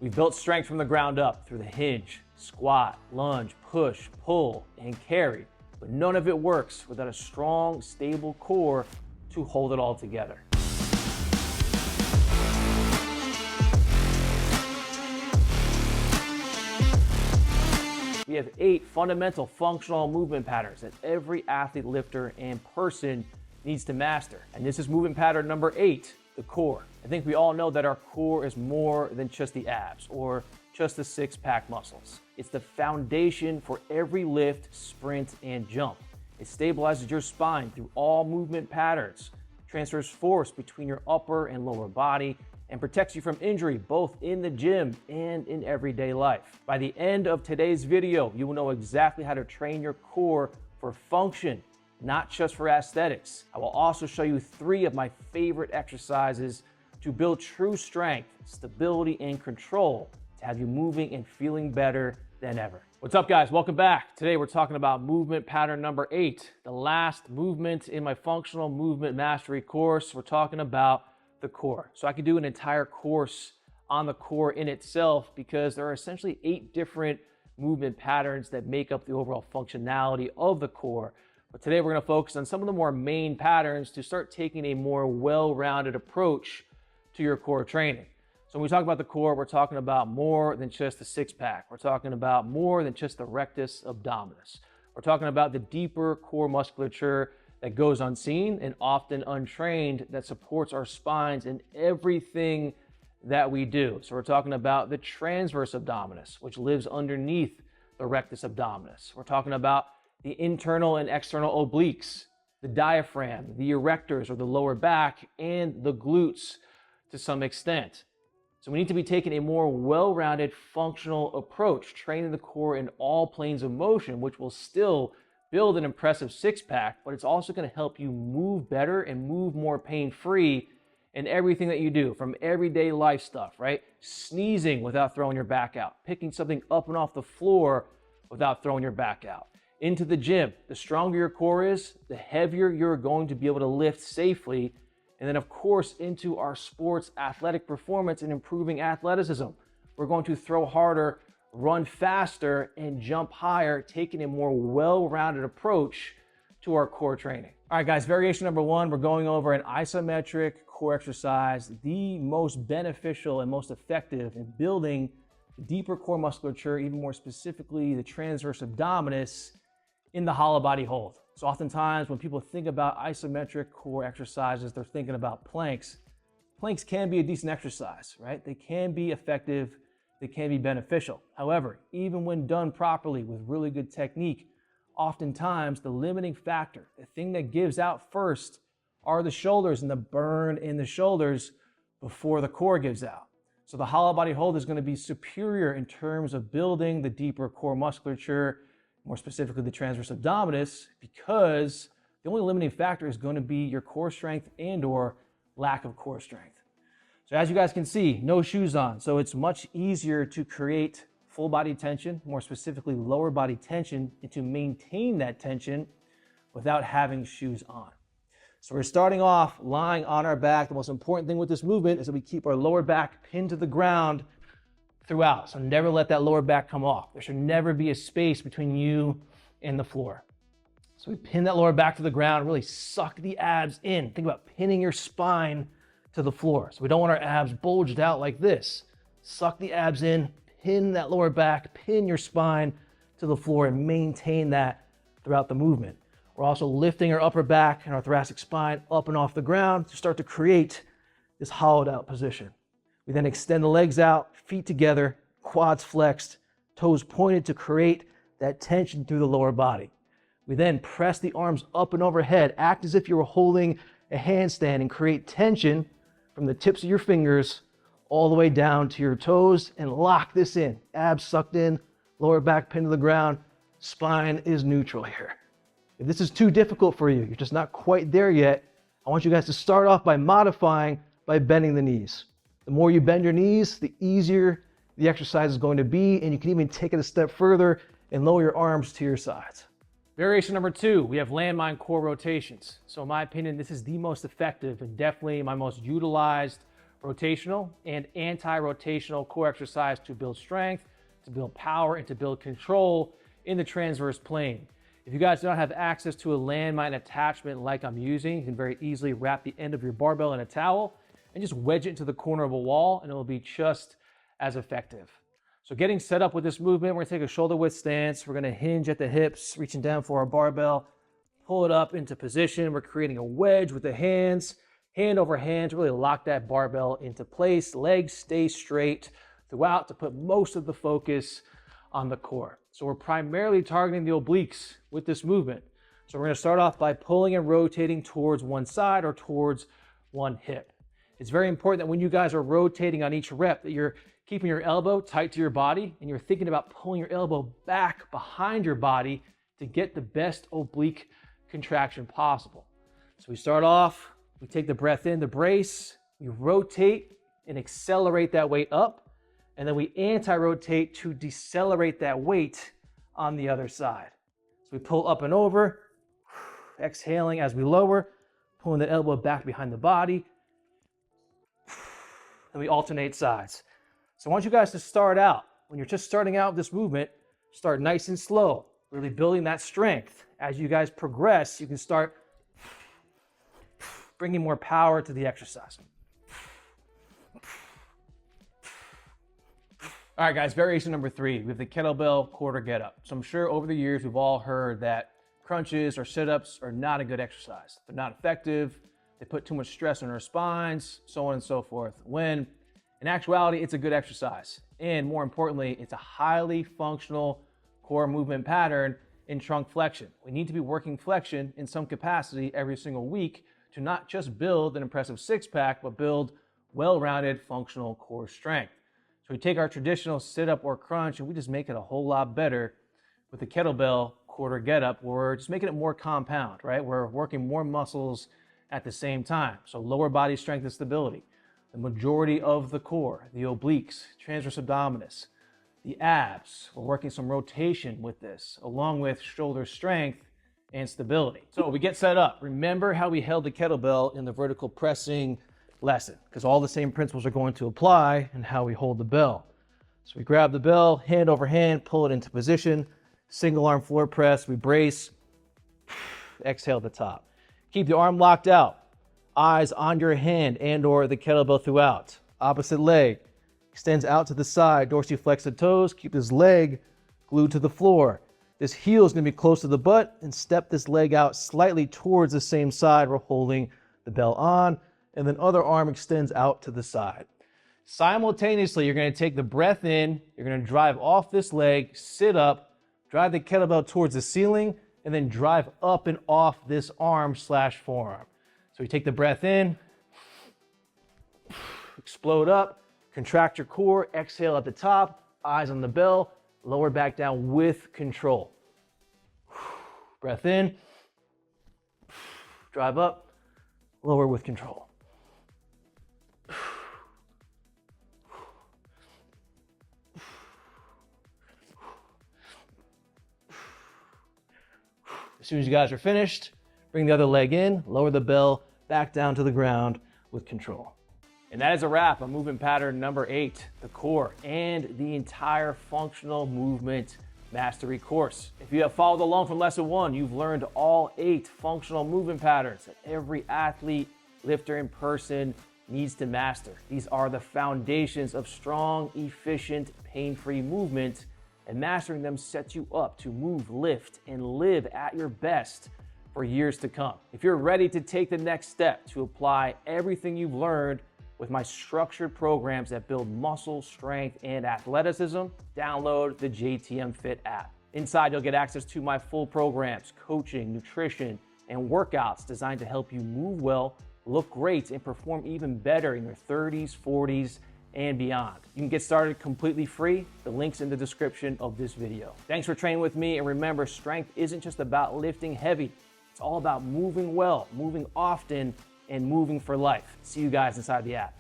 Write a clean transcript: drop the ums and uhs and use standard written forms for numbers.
We've built strength from the ground up through the hinge, squat, lunge, push, pull, and carry, but none of it works without a strong, stable core to hold it all together. We have 8 fundamental functional movement patterns that every athlete, lifter, and person needs to master. And this is movement pattern number 8, the core. I think we all know that our core is more than just the abs or just the six-pack muscles. It's the foundation for every lift, sprint, and jump. It stabilizes your spine through all movement patterns, transfers force between your upper and lower body, and protects you from injury both in the gym and in everyday life. By the end of today's video, you will know exactly how to train your core for function, not just for aesthetics. I will also show you 3 of my favorite exercises to build true strength, stability, and control to have you moving and feeling better than ever. What's up, guys? Welcome back. Today we're talking about movement pattern number 8, the last movement in my functional movement mastery course. We're talking about the core. So I could do an entire course on the core in itself because there are essentially 8 different movement patterns that make up the overall functionality of the core. But today we're going to focus on some of the more main patterns to start taking a more well-rounded approach to your core training. So when we talk about the core, we're talking about more than just the six-pack. We're talking about more than just the rectus abdominis. We're talking about the deeper core musculature that goes unseen and often untrained that supports our spines in everything that we do. So we're talking about the transverse abdominis, which lives underneath the rectus abdominis. We're talking about the internal and external obliques, the diaphragm, the erectors or the lower back, and the glutes to some extent. So we need to be taking a more well-rounded functional approach, training the core in all planes of motion, which will still build an impressive six-pack, but it's also going to help you move better and move more pain-free in everything that you do, from everyday life stuff, right? Sneezing without throwing your back out, picking something up and off the floor without throwing your back out. Into the gym, the stronger your core is, the heavier you're going to be able to lift safely. And then of course, into our sports athletic performance and improving athleticism. We're going to throw harder, run faster, and jump higher, taking a more well-rounded approach to our core training. All right, guys, variation number 1, we're going over an isometric core exercise, the most beneficial and most effective in building deeper core musculature, even more specifically, the transverse abdominis in the hollow body hold. So oftentimes when people think about isometric core exercises, they're thinking about planks. Planks can be a decent exercise, right? They can be effective, they can be beneficial. However, even when done properly with really good technique, oftentimes the limiting factor, the thing that gives out first, are the shoulders and the burn in the shoulders before the core gives out. So the hollow body hold is going to be superior in terms of building the deeper core musculature, more specifically the transverse abdominis, because the only limiting factor is going to be your core strength and or lack of core strength. So as you guys can see, no shoes on. So it's much easier to create full body tension, more specifically lower body tension, and to maintain that tension without having shoes on. So we're starting off lying on our back. The most important thing with this movement is that we keep our lower back pinned to the ground throughout. So never let that lower back come off. There should never be a space between you and the floor. So we pin that lower back to the ground, really suck the abs in. Think about pinning your spine to the floor. So we don't want our abs bulged out like this. Suck the abs in, pin that lower back, pin your spine to the floor, and maintain that throughout the movement. We're also lifting our upper back and our thoracic spine up and off the ground to start to create this hollowed out position. We then extend the legs out, feet together, quads flexed, toes pointed to create that tension through the lower body. We then press the arms up and overhead, act as if you were holding a handstand, and create tension from the tips of your fingers all the way down to your toes, and lock this in. Abs sucked in, lower back pinned to the ground, spine is neutral here. If this is too difficult for you, you're just not quite there yet, I want you guys to start off by modifying by bending the knees. The more you bend your knees, the easier the exercise is going to be, and you can even take it a step further and lower your arms to your sides. Variation number 2, we have landmine core rotations. So in my opinion, this is the most effective and definitely my most utilized rotational and anti-rotational core exercise to build strength, to build power, and to build control in the transverse plane. If you guys don't have access to a landmine attachment like I'm using, you can very easily wrap the end of your barbell in a towel and just wedge it into the corner of a wall, and it will be just as effective. So getting set up with this movement, we're gonna take a shoulder width stance. We're gonna hinge at the hips, reaching down for our barbell, pull it up into position. We're creating a wedge with the hands, hand over hand, to really lock that barbell into place. Legs stay straight throughout to put most of the focus on the core. So we're primarily targeting the obliques with this movement. So we're gonna start off by pulling and rotating towards one side or towards one hip. It's very important that when you guys are rotating on each rep that you're keeping your elbow tight to your body and you're thinking about pulling your elbow back behind your body to get the best oblique contraction possible. So we start off, we take the breath in, the brace, we rotate and accelerate that weight up, and then we anti-rotate to decelerate that weight on the other side. So we pull up and over, exhaling as we lower, pulling the elbow back behind the body, and we alternate sides. So I want you guys to start out, when you're just starting out with this movement, start nice and slow, really building that strength. As you guys progress, you can start bringing more power to the exercise. All right, guys, variation number 3, we have the kettlebell quarter get up. So I'm sure over the years, we've all heard that crunches or sit-ups are not a good exercise. They're not effective. They put too much stress on our spines, so on and so forth. When in actuality, it's a good exercise. And more importantly, it's a highly functional core movement pattern in trunk flexion. We need to be working flexion in some capacity every single week to not just build an impressive six-pack, but build well-rounded functional core strength. So we take our traditional sit-up or crunch and we just make it a whole lot better with the kettlebell quarter get-up. We're just making it more compound, right? We're working more muscles at the same time. So lower body strength and stability. The majority of the core, the obliques, transverse abdominis, the abs. We're working some rotation with this, along with shoulder strength and stability. So we get set up. Remember how we held the kettlebell in the vertical pressing lesson, because all the same principles are going to apply in how we hold the bell. So we grab the bell, hand over hand, pull it into position, single arm floor press, we brace, exhale at the top. Keep the arm locked out. Eyes on your hand and or the kettlebell throughout. Opposite leg extends out to the side, dorsiflex the toes, keep this leg glued to the floor. This heel is gonna be close to the butt and step this leg out slightly towards the same side we're holding the bell on, and then other arm extends out to the side. Simultaneously, you're gonna take the breath in, you're gonna drive off this leg, sit up, drive the kettlebell towards the ceiling, and then drive up and off this arm / forearm. So you take the breath in, explode up, contract your core, exhale at the top, eyes on the bell, lower back down with control. Breath in, drive up, lower with control. As soon as you guys are finished, bring the other leg in, lower the bell, back down to the ground with control. And that is a wrap on movement pattern number 8, the core, and the entire functional movement mastery course. If you have followed along from lesson 1, you've learned all 8 functional movement patterns that every athlete, lifter, and person needs to master. These are the foundations of strong, efficient, pain-free movement, and mastering them sets you up to move, lift, and live at your best for years to come. If you're ready to take the next step to apply everything you've learned with my structured programs that build muscle, strength, and athleticism, download the JTM Fit app. Inside, you'll get access to my full programs, coaching, nutrition, and workouts designed to help you move well, look great, and perform even better in your 30s, 40s, and beyond. You can get started completely free. The link's in the description of this video. Thanks for training with me, and remember, strength isn't just about lifting heavy. It's all about moving well, moving often, and moving for life. See you guys inside the app.